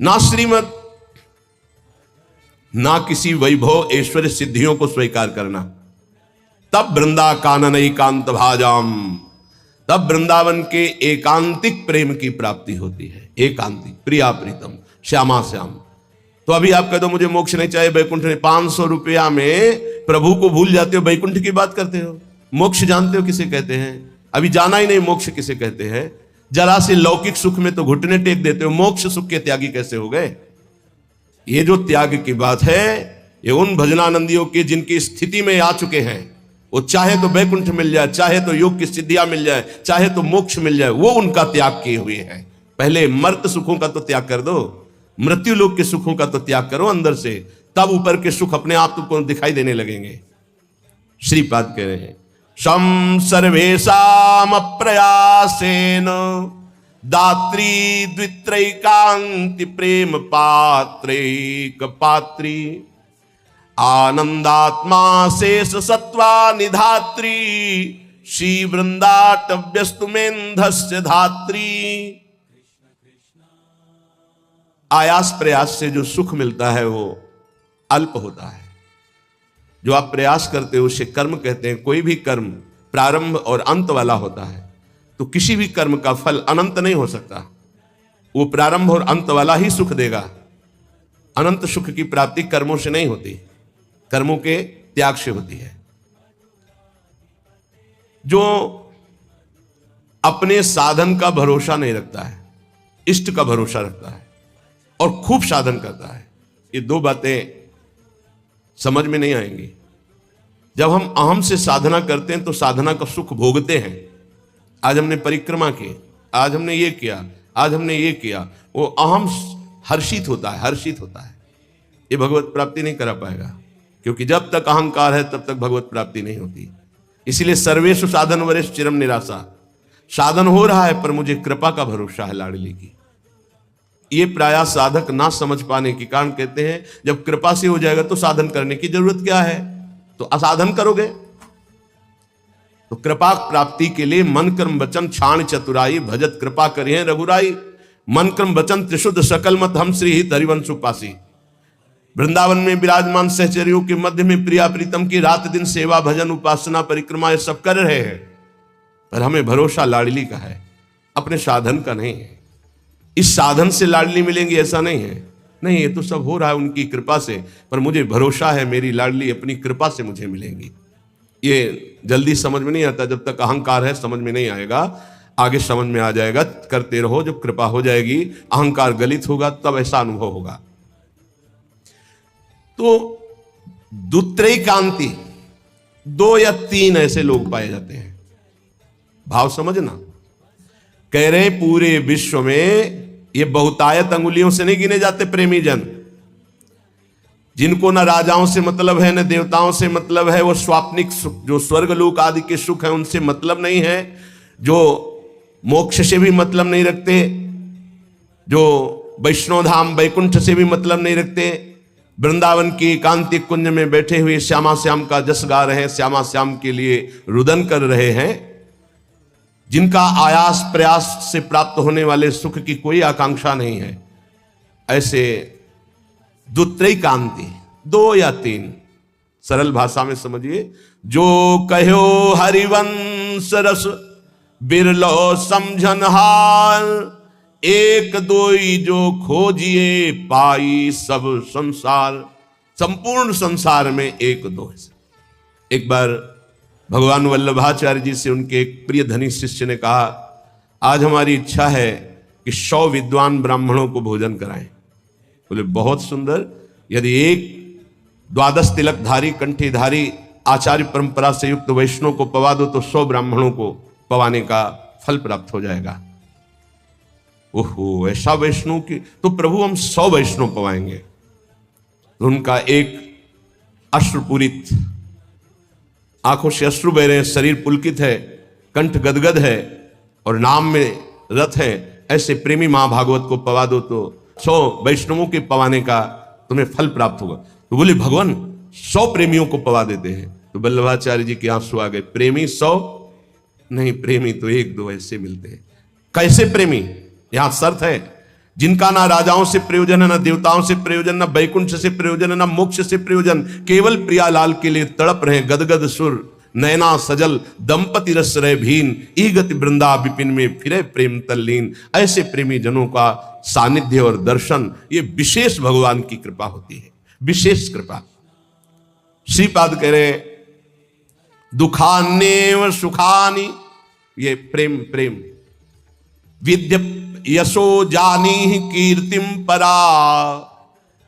ना श्रीमत, ना किसी वैभव ऐश्वर्य सिद्धियों को स्वीकार करना। तब वृंदा कानन एकांत भाजाम, तब वृंदावन के एकांतिक प्रेम की प्राप्ति होती है। एकांतिक, प्रिया प्रीतम, श्यामा श्याम। तो अभी आप कह दो मुझे मोक्ष नहीं चाहिए, वैकुंठ में 500 रुपया में प्रभु को भूल जाते हो, वैकुंठ की बात करते हो। मोक्ष जानते हो किसे कहते हैं? अभी जाना ही नहीं मोक्ष किसे कहते हैं। जरा से लौकिक सुख में तो घुटने टेक देते हो, मोक्ष सुख के त्यागी कैसे हो गए? ये जो त्याग की बात है ये उन भजनानंदियों की जिनकी स्थिति में आ चुके हैं। वो चाहे तो वैकुंठ मिल जाए, चाहे तो योग की सिद्धियां मिल जाए, चाहे तो मोक्ष मिल जाए, वो उनका त्याग किए हुए हैं। पहले मर्त सुखों का तो त्याग कर दो, मृत्यु लोक के सुखों का तो त्याग करो अंदर से, तब ऊपर के सुख अपने आप तुमको दिखाई देने लगेंगे। श्रीपाद कह रहे हैं शम सर्वेशाम अप्रयासेन दात्री द्वित्रैकांति प्रेम पात्रैक पात्री आनंदात्मा शेष सत्वा निधात्री श्री वृंदाटव्यस्तु मेंधस्य धात्री। आयास प्रयास से जो सुख मिलता है वो अल्प होता है। जो आप प्रयास करते हो उसे कर्म कहते हैं। कोई भी कर्म प्रारंभ और अंत वाला होता है, तो किसी भी कर्म का फल अनंत नहीं हो सकता। वो प्रारंभ और अंत वाला ही सुख देगा। अनंत सुख की प्राप्ति कर्मों से नहीं होती, कर्मों के त्याग से होती है। जो अपने साधन का भरोसा नहीं रखता है, इष्ट का भरोसा रखता है और खूब साधन करता है, ये दो बातें समझ में नहीं आएंगी। जब हम अहम से साधना करते हैं तो साधना का सुख भोगते हैं। आज हमने परिक्रमा की, आज हमने ये किया, आज हमने ये किया, वो अहम हर्षित होता है, हर्षित होता है। ये भगवत प्राप्ति नहीं करा पाएगा, क्योंकि जब तक अहंकार है तब तक भगवत प्राप्ति नहीं होती। इसीलिए सर्वेषु साधन वरेश चिरम निराशा। साधन हो रहा है पर मुझे कृपा का भरोसा है लाडली की। ये प्राय साधक ना समझ पाने के कारण कहते हैं जब कृपा से हो जाएगा तो साधन करने की जरूरत क्या है, तो असाधन करोगे। तो कृपा प्राप्ति के लिए मन कर्म वचन छाण चतुराई भजत कृपा करिए रघुराई। मन कर्म वचन त्रिशुद्ध सकल मत हम श्री हित हरिवंश उपासी। वृंदावन में विराजमान सहचरियों के मध्य में प्रिया प्रीतम की रात दिन सेवा भजन उपासना परिक्रमा ये सब कर रहे हैं, पर हमें भरोसा लाडली का है, अपने साधन का नहीं है। इस साधन से लाडली मिलेंगी ऐसा नहीं है, नहीं, ये तो सब हो रहा है उनकी कृपा से, पर मुझे भरोसा है मेरी लाडली अपनी कृपा से मुझे मिलेंगी। ये जल्दी समझ में नहीं आता, जब तक अहंकार है समझ में नहीं आएगा, आगे समझ में आ जाएगा। करते रहो, जब कृपा हो जाएगी, अहंकार गलित होगा, तब ऐसा अनुभव होगा। तो दुत्रैकांति, 2 या 3 ऐसे लोग पाए जाते हैं। भाव समझना, कह रहे पूरे विश्व में ये बहुतायत अंगुलियों से नहीं गिने जाते प्रेमी जन। जिनको न राजाओं से मतलब है, न देवताओं से मतलब है, वो स्वाप्निक सुख जो स्वर्गलोक आदि के सुख है उनसे मतलब नहीं है, जो मोक्ष से भी मतलब नहीं रखते, जो वैष्णो धाम वैकुंठ से भी मतलब नहीं रखते, वृंदावन की एकांतिक कुंज में बैठे हुए श्यामा श्याम का जस गा रहे हैं, श्यामा श्याम के लिए रुदन कर रहे हैं, जिनका आयास प्रयास से प्राप्त होने वाले सुख की कोई आकांक्षा नहीं है, ऐसे दुत्रैकांति, 2 या 3, सरल भाषा में समझिए। जो कहो हरिवंश रस बिरलो समझन हार, एक दोई जो खोजिए पाई सब संसार। संपूर्ण संसार में एक दो है। एक बार भगवान वल्लभाचार्य जी से उनके एक प्रिय धनी शिष्य ने कहा, आज हमारी इच्छा है कि 100 विद्वान ब्राह्मणों को भोजन कराएं। बोले बहुत सुंदर, यदि एक 12 तिलकधारी कंठीधारी आचार्य परंपरा से युक्त वैष्णव को पवा दो तो 100 ब्राह्मणों को पवाने का फल प्राप्त हो जाएगा। ओहो, ऐसा वैष्णव की, तो प्रभु हम 100 वैष्णव पवाएंगे। तो उनका एक अश्रुपूरित, आंखों से अश्रु बह रहे हैं, शरीर पुलकित है, कंठ गदगद है और नाम में रत है, ऐसे प्रेमी महाभागवत को पवा दो तो 100 वैष्णवों के पवाने का तुम्हें फल प्राप्त होगा। तो बोले भगवान 100 प्रेमियों को पवा देते हैं। तो वल्लभाचार्य जी के आंसू आ गए। प्रेमी 100 नहीं, प्रेमी तो 1-2 ऐसे मिलते हैं। कैसे प्रेमी? यहां शर्त है, जिनका ना राजाओं से प्रयोजन है, ना देवताओं से प्रयोजन, ना बैकुंठ से प्रयोजन है, ना मोक्ष से प्रयोजन, केवल प्रियालाल के लिए तड़प रहे गदगद सुर, नैना सजल दंपति रस रहे भीन, ई गति वृंदा विपिन में फिरे प्रेम तल्लीन। ऐसे प्रेमी जनों का सानिध्य और दर्शन, ये विशेष भगवान की कृपा होती है, विशेष कृपा। श्रीपाद कह रहे दुखान्येव सुखानि, ये प्रेम प्रेम। विद्य यशो जानी कीर्तिम परा,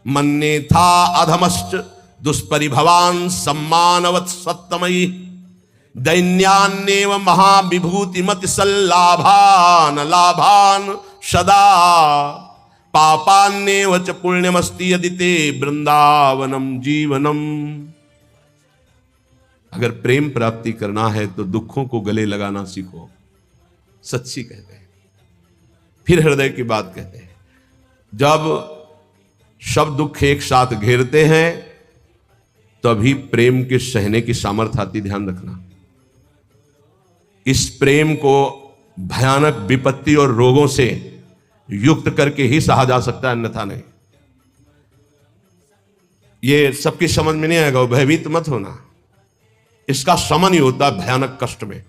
मन्ने था अधमश्च दुष्परिभवान सम्मानवत् सत्तमयी। दैन्यान्येव महाविभूतिमति सल्लाभान लाभान सदा, पापान्येव च पुण्यमस्ति यदि ते वृंदावनम जीवनम। अगर प्रेम प्राप्ति करना है तो दुखों को गले लगाना सीखो, सच्ची कहते हैं। फिर हृदय की बात कहते हैं, जब सब दुख एक साथ घेरते हैं तभी प्रेम के सहने की सामर्थ्य आती, ध्यान रखना। इस प्रेम को भयानक विपत्ति और रोगों से युक्त करके ही सहा जा सकता है, अन्यथा नहीं। ये सबकी समझ में नहीं आएगा, भयभीत मत होना। इसका समन ही होता है भयानक कष्ट में।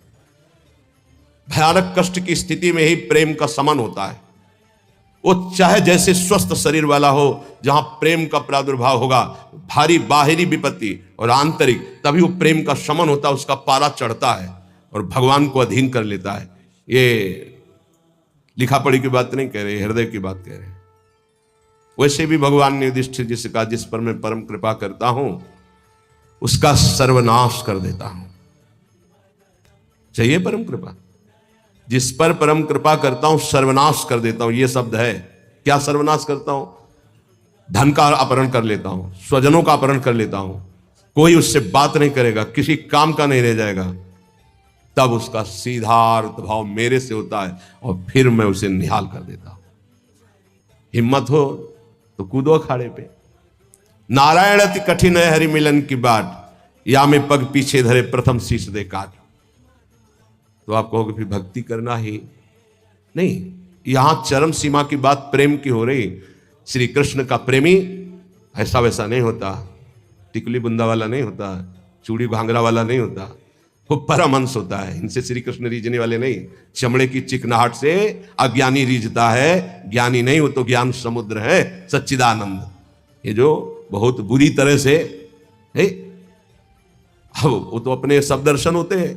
भयानक कष्ट की स्थिति में ही प्रेम का समन होता है। वो चाहे जैसे स्वस्थ शरीर वाला हो, जहां प्रेम का प्रादुर्भाव होगा, भारी बाहरी विपत्ति और आंतरिक, तभी वो प्रेम का समन होता है, उसका पारा चढ़ता है और भगवान को अधीन कर लेता है। ये लिखा पढ़ी की बात नहीं कह रहे, हृदय की बात कह रहे। वैसे भी भगवान ने युधिष्ठिर जी से कहा, जिस पर मैं परम कृपा करता हूं उसका सर्वनाश कर देता हूं। चाहिए परम कृपा? जिस पर परम कृपा करता हूं सर्वनाश कर देता हूं, यह शब्द है। क्या सर्वनाश करता हूं? धन का अपहरण कर लेता हूं, स्वजनों का अपहरण कर लेता हूं, कोई उससे बात नहीं करेगा, किसी काम का नहीं रह जाएगा। तब उसका सीधा अर्थ भाव मेरे से होता है और फिर मैं उसे निहाल कर देता हूं। हिम्मत हो तो कूदो अखाड़े पे। नारायण अति कठिन है हरि मिलन की बाट, या में पग पीछे धरे प्रथम शीश दे काट। तो आप कहोगे फिर भक्ति करना ही नहीं। यहां चरम सीमा की बात प्रेम की हो रही। श्री कृष्ण का प्रेमी ऐसा वैसा नहीं होता, टिकली बुंदा वाला नहीं होता, चूड़ी घांगरा वाला नहीं होता, वो परमहंस होता है। इनसे श्री कृष्ण रीझने वाले नहीं। चमड़े की चिकनाहट से अज्ञानी रीझता है, ज्ञानी नहीं, वो तो ज्ञान समुद्र है सच्चिदानंद। ये जो बहुत बुरी तरह से है, वो तो अपने सब दर्शन होते हैं।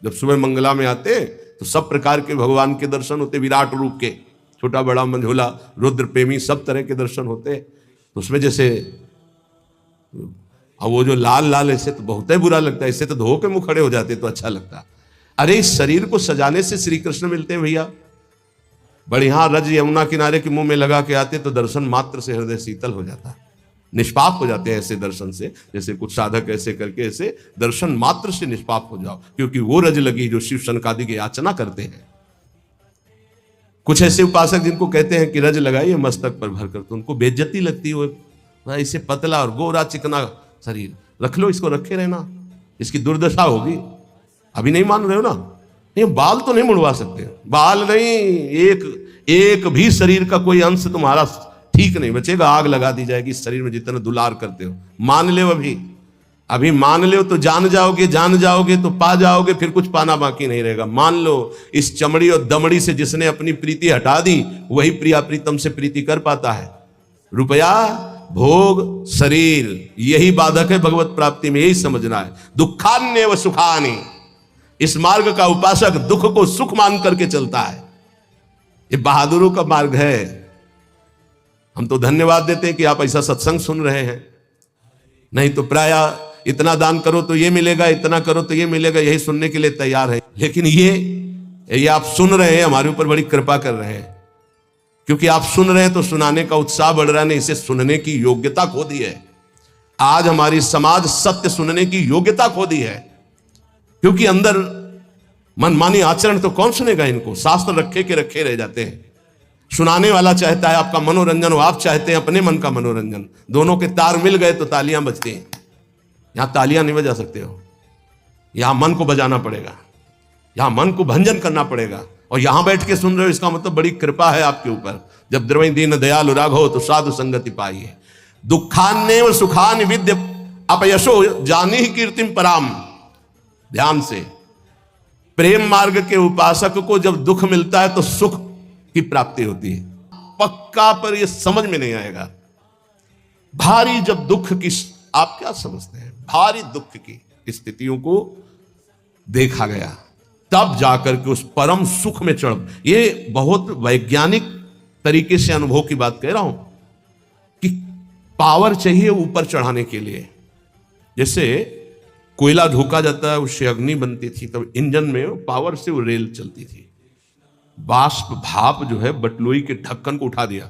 जब सुबह मंगला में आते तो सब प्रकार के भगवान के दर्शन होते, विराट रूप के, छोटा बड़ा मंझोला रुद्र प्रेमी सब तरह के दर्शन होते। तो उसमें जैसे अब वो जो लाल लाल, ऐसे तो बहुत ही बुरा लगता है, इससे तो धो के मुंह खड़े हो जाते तो अच्छा लगता। अरे इस शरीर को सजाने से श्री कृष्ण मिलते हैं भैया। बढ़िया रज यमुना किनारे के मुंह में लगा के आते तो दर्शन मात्र से हृदय शीतल हो जाता, निष्पाप हो जाते हैं ऐसे दर्शन से। जैसे कुछ साधक ऐसे करके ऐसे दर्शन मात्र से निष्पाप हो जाओ, क्योंकि वो रज लगी जो शिव शनकादि की याचना करते हैं। कुछ ऐसे उपासक जिनको कहते हैं कि रज लगाइए मस्तक पर भरकर, तो उनको बेइज्जती लगती है। इसे पतला और गोरा चिकना शरीर रख लो, इसको रखे रहना, इसकी दुर्दशा होगी। अभी नहीं मान रहे हो ना? नहीं, बाल तो नहीं मुड़वा सकते, बाल नहीं, एक भी शरीर का कोई अंश तुम्हारा ठीक नहीं बचेगा, आग लगा दी जाएगी इस शरीर में जितना दुलार करते हो। मान ले अभी मान लो तो जान जाओगे तो पा जाओगे, फिर कुछ पाना बाकी नहीं रहेगा। मान लो इस चमड़ी और दमड़ी से जिसने अपनी प्रीति हटा दी, वही प्रिया प्रीतम से प्रीति कर पाता है। रुपया, भोग, शरीर, यही बाधक है भगवत प्राप्ति में, यही समझना है। दुखान्य व सुखानि, इस मार्ग का उपासक दुख को सुख मान करके चलता है। ये बहादुरों का मार्ग है। हम तो धन्यवाद देते हैं कि आप ऐसा सत्संग सुन रहे हैं, नहीं तो प्राय इतना दान करो तो ये मिलेगा, इतना करो तो ये मिलेगा, यही सुनने के लिए तैयार है। लेकिन ये आप सुन रहे हैं, हमारे ऊपर बड़ी कृपा कर रहे हैं, क्योंकि आप सुन रहे हैं तो सुनाने का उत्साह बढ़ रहा है, नहीं इसे सुनने की योग्यता खो दी है। आज हमारी समाज सत्य सुनने की योग्यता खो दी है, क्योंकि अंदर मनमानी आचरण तो कौन सुनेगा इनको। शास्त्र रखे के रखे रह जाते हैं। सुनाने वाला चाहता है आपका मनोरंजन, और आप चाहते हैं अपने मन का मनोरंजन। दोनों के तार मिल गए तो तालियां बजती हैं। यहां तालियां नहीं बजा सकते हो, यहां मन को बजाना पड़ेगा, यहां मन को भंजन करना पड़ेगा। और यहां बैठ के सुन रहे हो, इसका मतलब बड़ी कृपा है आपके ऊपर। जब द्रवई दीन दयालु राघव तो साधु संगति पाइए। दुखान्नेव सुखान विद्य अपयशो जानी ही कीर्तिम पराम। ध्यान से, प्रेम मार्ग के उपासक को जब दुख मिलता है तो सुख की प्राप्ति होती है पक्का, पर यह समझ में नहीं आएगा। भारी जब दुख की, आप क्या समझते हैं, भारी दुख की स्थितियों को देखा गया तब जाकर के उस परम सुख में चढ़, ये बहुत वैज्ञानिक तरीके से अनुभव की बात कह रहा हूं कि पावर चाहिए ऊपर चढ़ाने के लिए। जैसे कोयला धोखा जाता है, उससे अग्नि बनती थी, तब इंजन में पावर से वो रेल चलती थी। बाष्प भाप जो है बटलोई के ढक्कन को उठा दिया,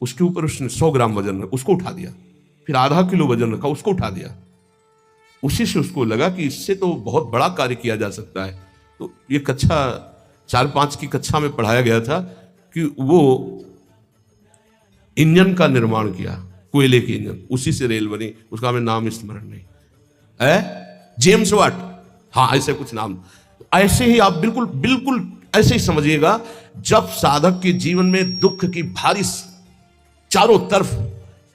उसके ऊपर उसने 100 ग्राम वजन रखा, उसको उठा दिया, फिर आधा किलो वजन रखा, उसको उठा दिया। उसी से उसको लगा कि इससे तो बहुत बड़ा कार्य किया जा सकता है। तो ये कक्षा 4-5 की कक्षा में पढ़ाया गया था कि वो इंजन का निर्माण किया, कोयले की इंजन, उसी से रेल बनी। उसका हमें नाम स्मरण नहीं है, जेम्स वाट, हाँ ऐसे कुछ नाम। ऐसे ही आप बिल्कुल बिल्कुल ऐसे ही समझिएगा, जब साधक के जीवन में दुख की भारी चारों तरफ,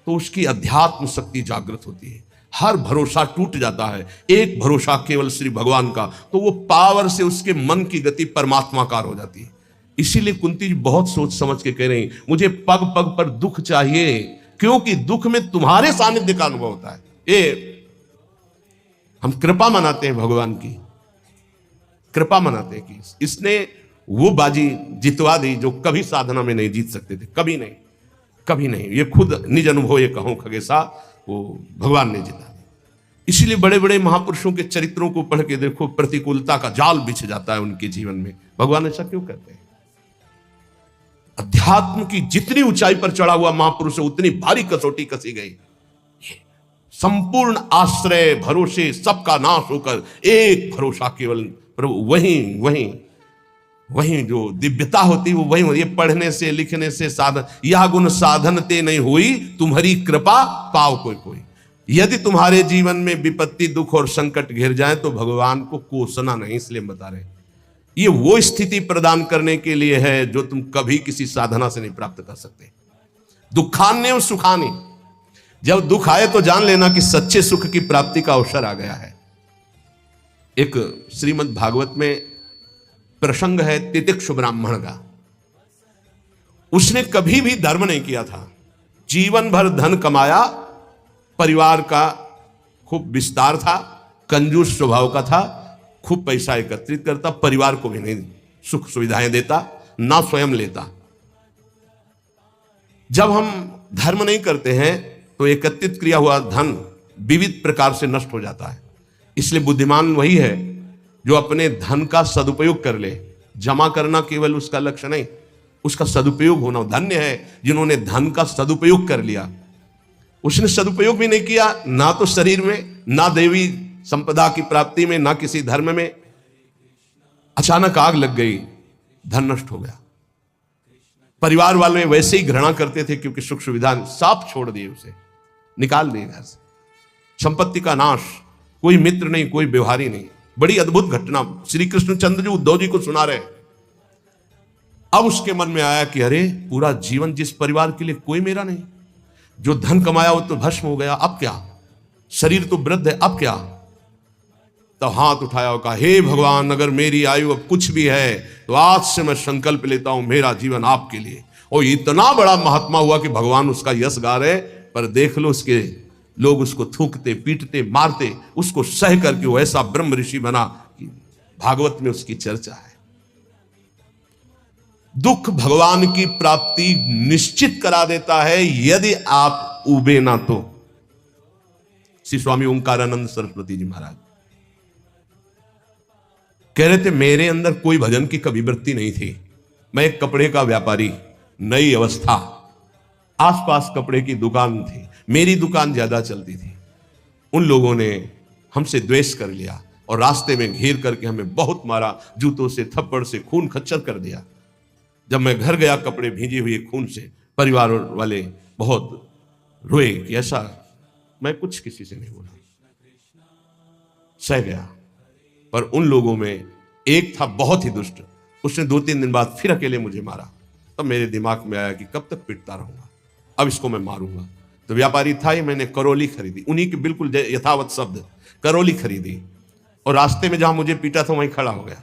तो उसकी अध्यात्म शक्ति जागृत होती है, हर भरोसा टूट जाता है, एक भरोसा केवल श्री भगवान का, तो वो पावर से उसके मन की गति परमात्माकार हो जाती है। इसीलिए कुंती जी बहुत सोच समझ के कह रही, मुझे पग पग पर दुख चाहिए, क्योंकि दुख में तुम्हारे सानिध्य का अनुभव होता है। ये हम कृपा मनाते हैं, भगवान की कृपा मनाते हैं कि इसने वो बाजी जितवा दी जो कभी साधना में नहीं जीत सकते थे, कभी नहीं, कभी नहीं। ये खुद निज अनुभव ये कहूं खगेशा, वो भगवान ने जिता दी। इसीलिए बड़े बड़े महापुरुषों के चरित्रों को पढ़ के देखो, प्रतिकूलता का जाल बिछ जाता है उनके जीवन में। भगवान ऐसा क्यों करते हैं? अध्यात्म की जितनी ऊंचाई पर चढ़ा हुआ महापुरुष है, उतनी भारी कसौटी कसी गई। संपूर्ण आश्रय भरोसे सबका नाश होकर एक भरोसा केवल प्रभु, वहीं वहीं वहीं जो दिव्यता होती वो वहीं। ये पढ़ने से लिखने से साधन, यह गुण साधन ते नहीं हुई, तुम्हारी कृपा पाव कोई कोई। यदि तुम्हारे जीवन में विपत्ति दुख और संकट घिर जाए तो भगवान को कोसना नहीं, इसलिए बता रहे ये वो स्थिति प्रदान करने के लिए है जो तुम कभी किसी साधना से नहीं प्राप्त कर सकते। दुखान्य और सुखान्य, जब दुख आए तो जान लेना कि सच्चे सुख की प्राप्ति का अवसर आ गया है। एक श्रीमद् भागवत में प्रसंग है तितिक्षु ब्राह्मण का। उसने कभी भी धर्म नहीं किया था, जीवन भर धन कमाया, परिवार का खूब विस्तार था, कंजूस स्वभाव का था, खूब पैसा एकत्रित करता, परिवार को भी नहीं सुख सुविधाएं देता, ना स्वयं लेता। जब हम धर्म नहीं करते हैं तो एकत्रित किया हुआ धन विविध प्रकार से नष्ट हो जाता है। इसलिए बुद्धिमान वही है जो अपने धन का सदुपयोग कर ले। जमा करना केवल उसका लक्ष्य नहीं, उसका सदुपयोग होना। धन्य है जिन्होंने धन का सदुपयोग कर लिया। उसने सदुपयोग भी नहीं किया, ना तो शरीर में, ना देवी संपदा की प्राप्ति में, ना किसी धर्म में। अचानक आग लग गई, धन नष्ट हो गया। परिवार वाले वैसे ही घृणा करते थे क्योंकि सुख सुविधा साफ छोड़ दिए, उसे निकाल दिए घर से। संपत्ति का नाश, कोई मित्र नहीं, कोई व्यवहारी नहीं। बड़ी अद्भुत घटना श्री कृष्णचंद्र जी उद्धव जी को सुना रहे। अब उसके मन में आया कि अरे पूरा जीवन जिस परिवार के लिए कोई मेरा नहीं, जो धन कमाया वो तो भस्म हो गया, अब क्या, शरीर तो वृद्ध है, अब क्या। तो हाथ उठाया और कहा, हे भगवान, अगर मेरी आयु अब कुछ भी है तो आज से मैं संकल्प लेता हूं मेरा जीवन आपके लिए। और इतना बड़ा महात्मा हुआ कि भगवान उसका यश गा रहे, पर देख लो उसके लोग उसको थूकते पीटते मारते, उसको सह करके वो ऐसा ब्रह्म ऋषि बना कि भागवत में उसकी चर्चा है। दुख भगवान की प्राप्ति निश्चित करा देता है यदि आप उबे ना तो। श्री स्वामी ओंकारानंद सरस्वती जी महाराज कह रहे थे, मेरे अंदर कोई भजन की कभी वृत्ति नहीं थी। मैं एक कपड़े का व्यापारी, नई अवस्था, आसपास कपड़े की दुकान थी, मेरी दुकान ज्यादा चलती थी। उन लोगों ने हमसे द्वेष कर लिया और रास्ते में घेर करके हमें बहुत मारा, जूतों से, थप्पड़ से, खून खच्चर कर दिया। जब मैं घर गया कपड़े भींजे हुए खून से, परिवार वाले बहुत रोए कि ऐसा। मैं कुछ किसी से नहीं बोला, सह गया। पर उन लोगों में एक था बहुत ही दुष्ट, उसने 2-3 दिन बाद फिर अकेले मुझे मारा। तब मेरे दिमाग में आया कि कब तक पीटता रहूंगा, अब इसको मैं मारूंगा। तो व्यापारी था ही, मैंने करौली खरीदी, उन्हीं के बिल्कुल यथावत शब्द, करौली खरीदी, और रास्ते में जहां मुझे पीटा था वहीं खड़ा हो गया।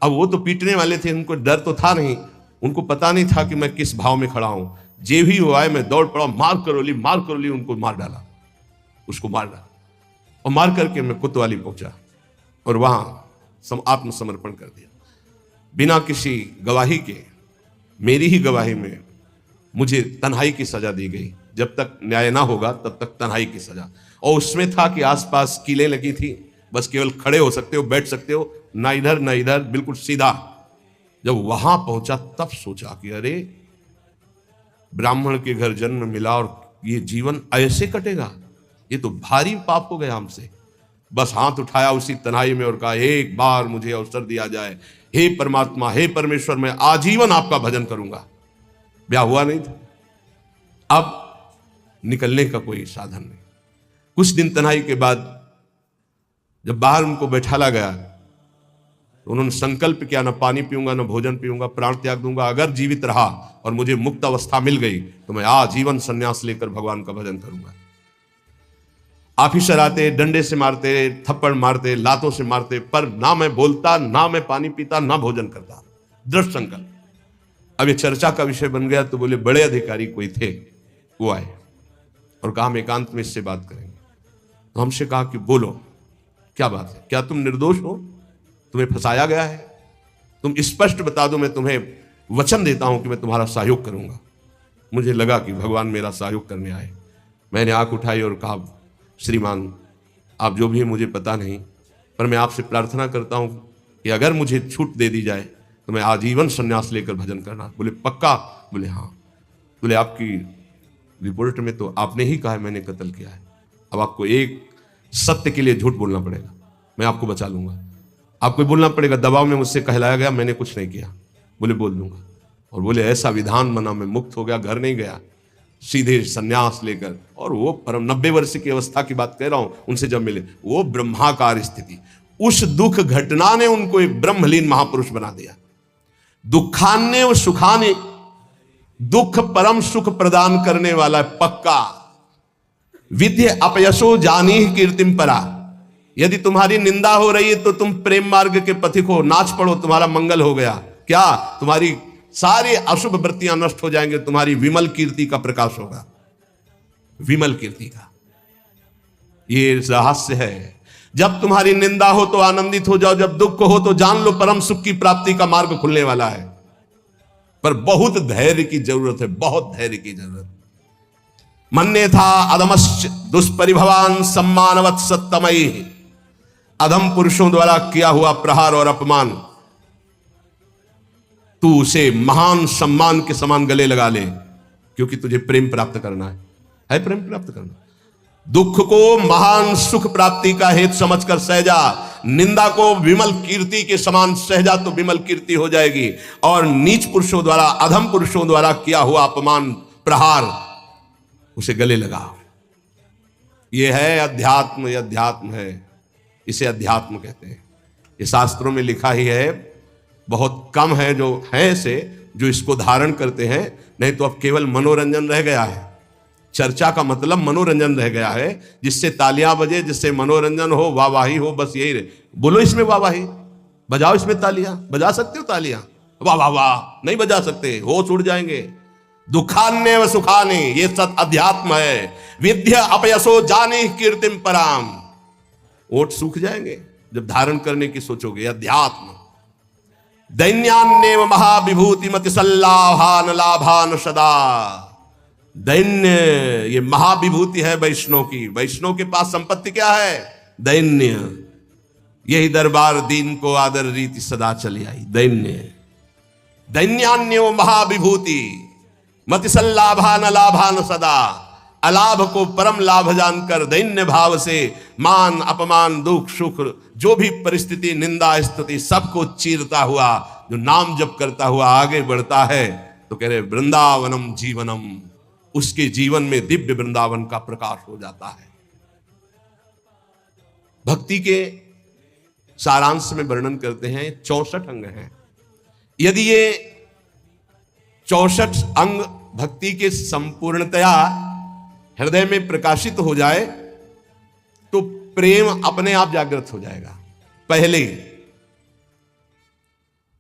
अब वो तो पीटने वाले थे, उनको डर तो था नहीं, उनको पता नहीं था कि मैं किस भाव में खड़ा हूं। जे भी हुआ है मैं दौड़ पड़ा, मार करौली, उनको मार डाला, उसको मार डाला, और मार करके मैं कोतवाली पहुंचा और वहां आत्मसमर्पण कर दिया, बिना किसी गवाही के। मेरी ही गवाही में मुझे तन्हाई की सजा दी गई, जब तक न्याय ना होगा तब तक तन्हाई की सजा। और उसमें था कि आसपास कीलें लगी थी, बस केवल खड़े हो सकते हो, बैठ सकते हो, ना इधर ना इधर, बिल्कुल सीधा। जब वहां पहुंचा तब सोचा कि अरे ब्राह्मण के घर जन्म मिला और ये जीवन ऐसे कटेगा, ये तो भारी पाप हो गया हमसे। बस हाथ उठाया उसी तन्हाई में और कहा, एक बार मुझे अवसर दिया जाए, हे परमात्मा, हे परमेश्वर, मैं आजीवन आपका भजन करूंगा। ब्याह हुआ नहीं था, अब निकलने का कोई साधन नहीं। कुछ दिन तन्हाई के बाद जब बाहर उनको बैठाला गया तो उन्होंने संकल्प किया, न पानी पीऊंगा, न भोजन पीऊंगा, प्राण त्याग दूंगा। अगर जीवित रहा और मुझे मुक्त अवस्था मिल गई तो मैं आजीवन संन्यास लेकर भगवान का भजन करूंगा। ऑफिसर आते, डंडे से मारते, थप्पड़ मारते, लातों से मारते, पर ना मैं बोलता, ना मैं पानी पीता, ना भोजन करता। दृढ़ संकल्प। अब ये चर्चा का विषय बन गया तो बोले बड़े अधिकारी कोई थे, वो आए और कहा हम एकांत में इससे बात करेंगे। तो हमसे कहा कि बोलो, क्या बात है, क्या तुम निर्दोष हो, तुम्हें फंसाया गया है, तुम स्पष्ट बता दो, मैं तुम्हें वचन देता हूं कि मैं तुम्हारा सहयोग करूंगा। मुझे लगा कि भगवान मेरा सहयोग करने आए। मैंने आंख उठाई और कहा, श्रीमान, आप जो भी है मुझे पता नहीं, पर मैं आपसे प्रार्थना करता हूं कि अगर मुझे छूट दे दी जाए तो मैं आजीवन संन्यास लेकर भजन करना। बोले पक्का? बोले हाँ। बोले आपकी रिपोर्ट में तो आपने ही कहा है मैंने कत्ल किया है, अब आपको एक सत्य के लिए झूठ बोलना पड़ेगा, मैं आपको बचा लूंगा। आपको बोलना पड़ेगा दबाव में मुझसे कहलाया गया, मैंने कुछ नहीं किया। बोले बोल दूंगा। और बोले ऐसा विधान बना, मैं मुक्त हो गया, घर नहीं गया, सीधे सन्यास लेकर। और वो परम 90 वर्ष की अवस्था की बात कह रहा हूं, उनसे जब मिले, वो ब्रह्माकार स्थिति, उस दुख घटना ने उनको एक ब्रह्मलीन महापुरुष बना दिया। दुखान्य व सुखाने, दुख परम सुख प्रदान करने वाला पक्का। विद्य अपयशो जानी कीर्तिम परा, यदि तुम्हारी निंदा हो रही है तो तुम प्रेम मार्ग के पथिक हो, नाच पड़ो, तुम्हारा मंगल हो गया। क्या? तुम्हारी सारी अशुभ वृत्तियां नष्ट हो जाएंगे, तुम्हारी विमल कीर्ति का प्रकाश होगा, विमल कीर्ति का। ये रहस्य है। जब तुम्हारी निंदा हो तो आनंदित हो जाओ, जब दुख हो तो जान लो परम सुख की प्राप्ति का मार्ग खुलने वाला है। पर बहुत धैर्य की जरूरत है, बहुत धैर्य की जरूरत। मन्ने था अधमश्च दुष्परिभवान सम्मानवत सत्तमयी, अधम पुरुषों द्वारा किया हुआ प्रहार और अपमान, तू उसे महान सम्मान के समान गले लगा ले, क्योंकि तुझे प्रेम प्राप्त करना है प्रेम प्राप्त करना। दुख को महान सुख प्राप्ति का हेतु समझकर सहजा, निंदा को विमल कीर्ति के समान सहजा तो विमल कीर्ति हो जाएगी। और नीच पुरुषों द्वारा, अधम पुरुषों द्वारा किया हुआ अपमान, प्रहार, उसे गले लगा। यह है अध्यात्म, यह अध्यात्म है, इसे अध्यात्म कहते हैं। ये शास्त्रों में लिखा ही है, बहुत कम है जो है ऐसे जो इसको धारण करते हैं, नहीं तो अब केवल मनोरंजन रह गया है। चर्चा का मतलब मनोरंजन रह गया है, जिससे तालियां बजे, जिससे मनोरंजन हो, वाहवाही हो, बस यही रहे। बोलो इसमें वाहवाही, बजाओ इसमें तालियां, बजा सकते हो तालियां? वाह वाह वाह नहीं बजा सकते, होश उड़ जाएंगे। दुखान्य व सुखाने, ये सत अध्यात्म है। विद्या अपयसो जाने कीर्तिम पराम, ओठ सूख जाएंगे जब धारण करने की सोचोगे। अध्यात्म। दैन्यान्य महाविभूति मति सल्लाभान लाभान सदा, दैन्य ये महाविभूति है वैष्णव की। वैष्णव के पास संपत्ति क्या है? दैन्य। यही दरबार दीन को आदर रीति सदा चली आई। दैन्य, दैन्यान्यो महाविभूति मति सल्लाभान लाभान सदा, अलाभ को परम लाभ जानकर दैन्य भाव से मान अपमान दुख सुख जो भी परिस्थिति निंदा स्तुति सबको चीरता हुआ जो नाम जप करता हुआ आगे बढ़ता है, तो कह रहे वृंदावनम जीवनम, उसके जीवन में दिव्य वृंदावन का प्रकाश हो जाता है। भक्ति के सारांश में वर्णन करते हैं 64 अंग हैं। यदि ये 64 अंग भक्ति के संपूर्णतया हृदय में प्रकाशित हो जाए तो प्रेम अपने आप जागृत हो जाएगा। पहले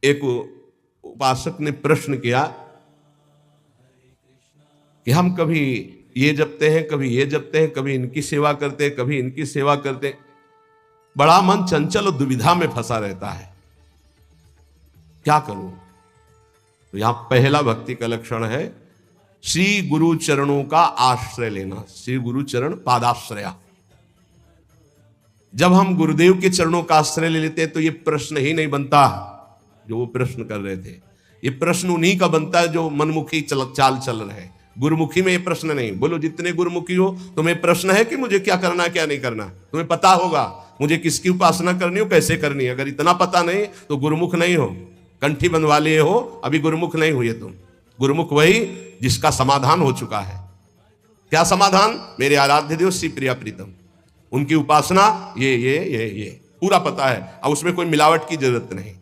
एक उपासक ने प्रश्न किया कि हम कभी ये जपते हैं, कभी ये जपते हैं, कभी इनकी सेवा करते हैं, कभी इनकी सेवा करते हैं, बड़ा मन चंचल और दुविधा में फंसा रहता है, क्या करूं? तो यहां पहला भक्ति का लक्षण है श्री गुरु चरणों का आश्रय लेना। श्री गुरु चरण पादाश्रया। जब हम गुरुदेव के चरणों का आश्रय ले लेते हैं तो ये प्रश्न ही नहीं बनता जो वो प्रश्न कर रहे थे। ये प्रश्न उन्हीं का बनता है जो मनमुखी चाल चल रहे हैं। गुरुमुखी में ये प्रश्न नहीं। बोलो जितने गुरुमुखी हो तुम्हें प्रश्न है कि मुझे क्या करना है क्या नहीं करना। तुम्हें पता होगा मुझे किसकी उपासना करनी हो, कैसे करनी है। अगर इतना पता नहीं तो गुरुमुख नहीं हो, कंठी बंधवा लिए हो, अभी गुरुमुख नहीं हुए तुम। गुरुमुख वही जिसका समाधान हो चुका है। क्या समाधान? मेरे आराध्य देव श्री प्रिया प्रीतम, उनकी उपासना ये पूरा पता है। अब उसमें कोई मिलावट की जरूरत नहीं।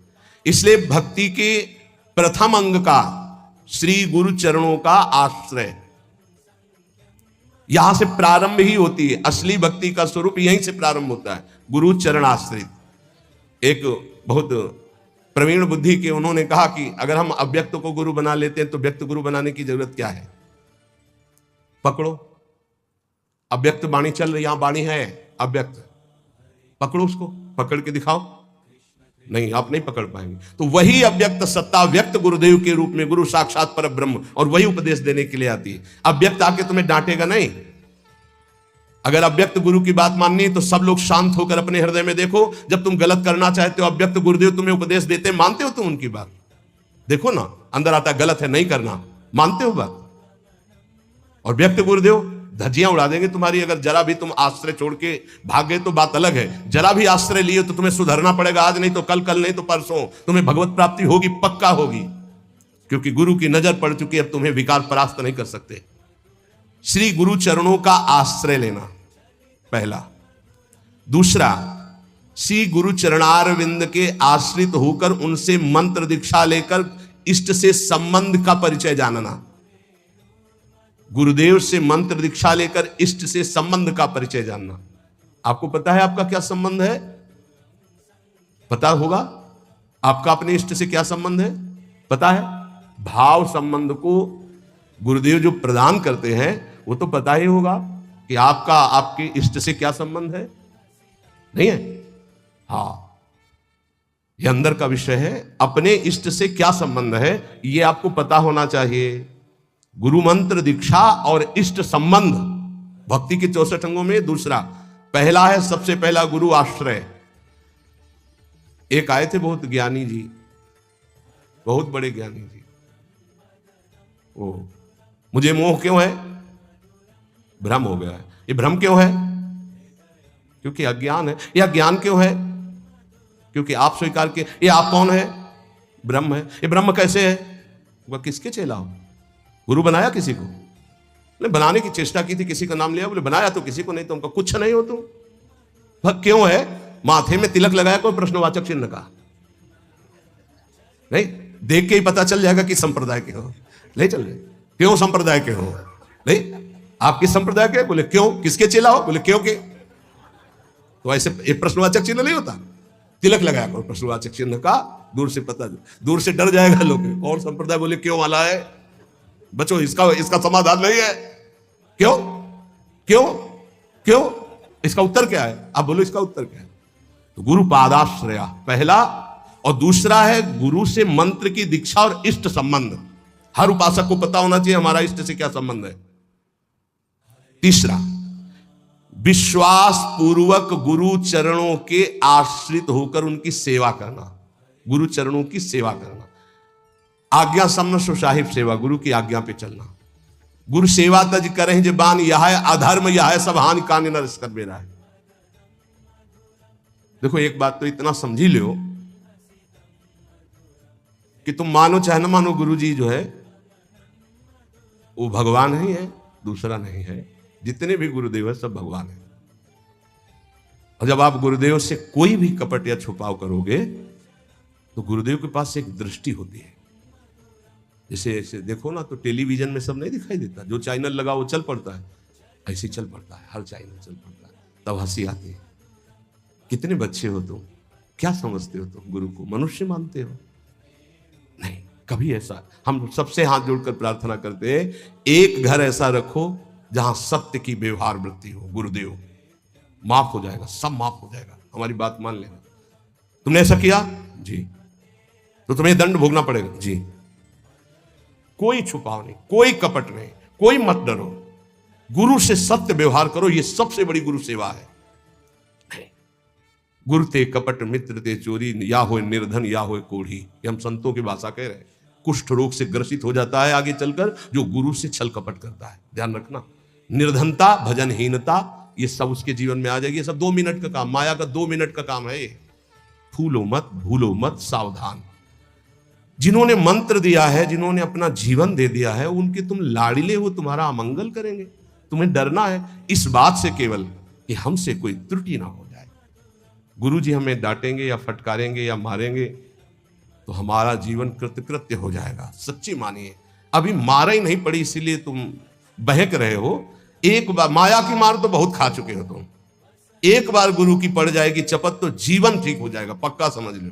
इसलिए भक्ति के प्रथम अंग का श्री गुरु चरणों का आश्रय, यहां से प्रारंभ ही होती है। असली भक्ति का स्वरूप यहीं से प्रारंभ होता है, गुरु चरण आश्रित। एक बहुत प्रवीण बुद्धि के उन्होंने कहा कि अगर हम अव्यक्त को गुरु बना लेते हैं तो व्यक्त गुरु बनाने की जरूरत क्या है? पकड़ो, अव्यक्त वाणी चल रही, यहां वाणी है अव्यक्त, पकड़ो उसको, पकड़ के दिखाओ। नहीं, आप नहीं पकड़ पाएंगे। तो वही अव्यक्त सत्ता व्यक्त गुरुदेव के रूप में, गुरु साक्षात पर ब्रह्म, और वही उपदेश देने के लिए आती है। अव्यक्त आके तुम्हें डांटेगा नहीं। अगर अव्यक्त गुरु की बात माननी है तो सब लोग शांत होकर अपने हृदय में देखो। जब तुम गलत करना चाहते हो, अव्यक्त गुरुदेव तुम्हें उपदेश देते हैं, मानते हो तुम उनकी बात? देखो ना, अंदर आता गलत है, नहीं करना, मानते हो बात? और व्यक्त गुरुदेव धज्जियां उड़ा देंगे तुम्हारी। अगर जरा भी तुम आश्रय छोड़ के भागे तो बात अलग है। जरा भी आश्रय लिए तो तुम्हें सुधरना पड़ेगा। आज नहीं तो कल, कल नहीं तो परसों तुम्हें भगवत प्राप्ति होगी, पक्का होगी, क्योंकि गुरु की नजर पड़ चुकी है। अब तुम्हें विकार परास्त नहीं कर सकते। श्री गुरु चरणों का आश्रय लेना पहला। दूसरा, श्री गुरु चरणारविंद के आश्रित होकर उनसे मंत्र दीक्षा लेकर इष्ट से संबंध का परिचय जानना। गुरुदेव से मंत्र दीक्षा लेकर इष्ट से संबंध का परिचय जानना। आपको पता है आपका क्या संबंध है? पता होगा आपका अपने इष्ट से क्या संबंध है? पता है? भाव संबंध को गुरुदेव जो प्रदान करते हैं वो तो पता ही होगा कि आपका आपके इष्ट से क्या संबंध है। नहीं है? हाँ, ये अंदर का विषय है। अपने इष्ट से क्या संबंध है ये आपको पता होना चाहिए। गुरु मंत्र दीक्षा और इष्ट संबंध भक्ति के 64 अंगों में दूसरा। पहला है सबसे पहला गुरु आश्रय। एक आए थे बहुत ज्ञानी जी, बहुत बड़े ज्ञानी जी। ओ, मुझे मोह क्यों है? भ्रम हो गया है। ये भ्रम क्यों है? क्योंकि अज्ञान है। यह ज्ञान क्यों है? क्योंकि आप स्वीकार किए। ये आप कौन है? ब्रह्म है। ये ब्रह्म कैसे है? वह किसके चेला हो? गुरु बनाया किसी को? ने बनाने की चेष्टा की थी, किसी का नाम लिया, बोले बनाया तो किसी को नहीं, तो उनका कुछ नहीं हो तुम। भक्त क्यों है? माथे में तिलक लगाया कोई प्रश्नवाचक चिन्ह का? नहीं, देख के ही पता चल जाएगा कि संप्रदाय के हो। नहीं चल रहे, क्यों संप्रदाय के हो? नहीं, आप किस संप्रदाय के? बोले क्यों, किसके चेला हो? बोले क्यों के। तो ऐसे एक प्रश्नवाचक चिन्ह नहीं होता, तिलक लगाया करो प्रश्नवाचक चिन्ह का, दूर से पता, दूर से डर जाएगा लोग। और संप्रदाय बोले क्यों वाला है, बचो, इसका समाधान नहीं है। क्यों क्यों क्यों? इसका उत्तर क्या है? आप बोलो इसका उत्तर क्या है? तो गुरु पादाश्रया पहला, और दूसरा है गुरु से मंत्र की दीक्षा और इष्ट संबंध। हर उपासक को पता होना चाहिए हमारा इष्ट से क्या संबंध है। तीसरा, विश्वास पूर्वक गुरु चरणों के आश्रित होकर उनकी सेवा करना। गुरु चरणों की सेवा करना, आज्ञा समन सुसाहिब सेवा, गुरु की आज्ञा पे चलना। गुरु सेवा तज करें जबान, यह है अधर्म, यह है सब हानि कान न रस कर बेरा है। देखो एक बात तो इतना समझी लो कि तुम मानो चाहे न मानो, गुरु जी जो है वो भगवान ही है, दूसरा नहीं है। जितने भी गुरुदेव है सब भगवान है। और जब आप गुरुदेव से कोई भी कपट या छुपाव करोगे तो गुरुदेव के पास एक दृष्टि होती है। जैसे ऐसे देखो ना तो टेलीविजन में सब नहीं दिखाई देता, जो चैनल लगा वो चल पड़ता है, ऐसे चल पड़ता है, हर चैनल चल पड़ता है, तब हंसी आती है। कितने बच्चे हो तुम, क्या समझते हो तुम गुरु को, मनुष्य मानते हो? नहीं, कभी ऐसा। हम सबसे हाथ जोड़कर प्रार्थना करते हैं, एक घर ऐसा रखो जहां सत्य की व्यवहार वृत्ति हो। गुरुदेव, माफ हो जाएगा, सब माफ हो जाएगा, हमारी बात मान लेना। तुमने ऐसा किया जी, तो तुम्हें दंड भोगना पड़ेगा जी। कोई छुपाव नहीं, कोई कपट नहीं, कोई मत डरो, गुरु से सत्य व्यवहार करो, ये सबसे बड़ी गुरु सेवा है। गुरु ते कपट, मित्र ते चोरी, या हो निर्धन या हो कोढ़ी, ये हम संतों की भाषा कह रहे हैं। कुष्ठ रोग से ग्रसित हो जाता है आगे चलकर जो गुरु से छल कपट करता है, ध्यान रखना। निर्धनता, भजनहीनता, ये सब उसके जीवन में आ जाएगी। ये सब 2 मिनट का काम, माया का 2 मिनट का काम है ये। फूलो मत, भूलो मत, सावधान। जिन्होंने मंत्र दिया है, जिन्होंने अपना जीवन दे दिया है, उनके तुम लाड़िले हो, तुम्हारा अमंगल करेंगे। तुम्हें डरना है इस बात से केवल कि हमसे कोई त्रुटि ना हो जाए। गुरु जी हमें डांटेंगे या फटकारेंगे या मारेंगे तो हमारा जीवन कृतकृत्य हो जाएगा। सच्ची मानिए, अभी मारा ही नहीं पड़ी इसीलिए तुम बहक रहे हो। एक बार माया की मार तो बहुत खा चुके हो तुम, एक बार गुरु की पड़ जाएगी चपत तो जीवन ठीक हो जाएगा, पक्का समझ लो।